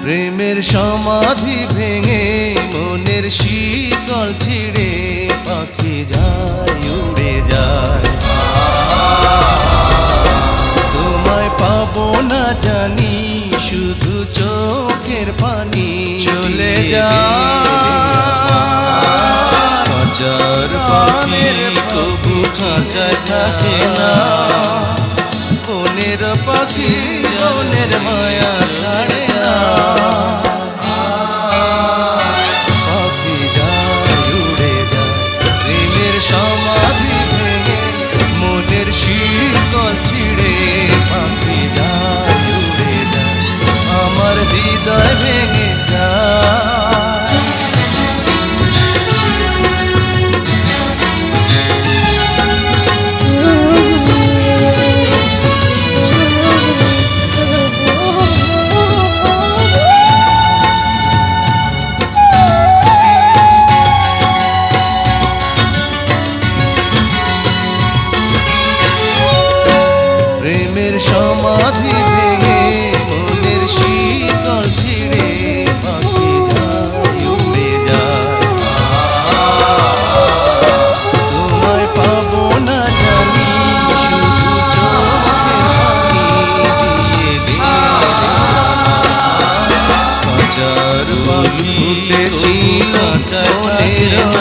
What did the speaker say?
প্রেমের সমাধি ভেঙে মনের শিকল ছিঁড়ে পাখি যায় উড়ে যায়। তোমায় পাবো না জানি শুধু চোখের পানি চলে যায়। হাজার পাখির তবু খাঁচায় থাকে না, বনের পাখি বনের মায়া ছাড়ে না। পাখি যায় উড়ে যায়, প্রেমের সমাধি ভেঙে মনের শিকল ছিঁড়ে পাখি যায় উড়ে যায়, আমার হৃদয় ভেঙে যায়। প্রেমের সমাধি ভেঙে মনের শিকল ছিঁড়ে পাখি যায় উড়ে যায়। তোমায় পাবো না জানি শুধু চোখের পানি দিয়ে হাজার ফুল ফুটেছিল মনের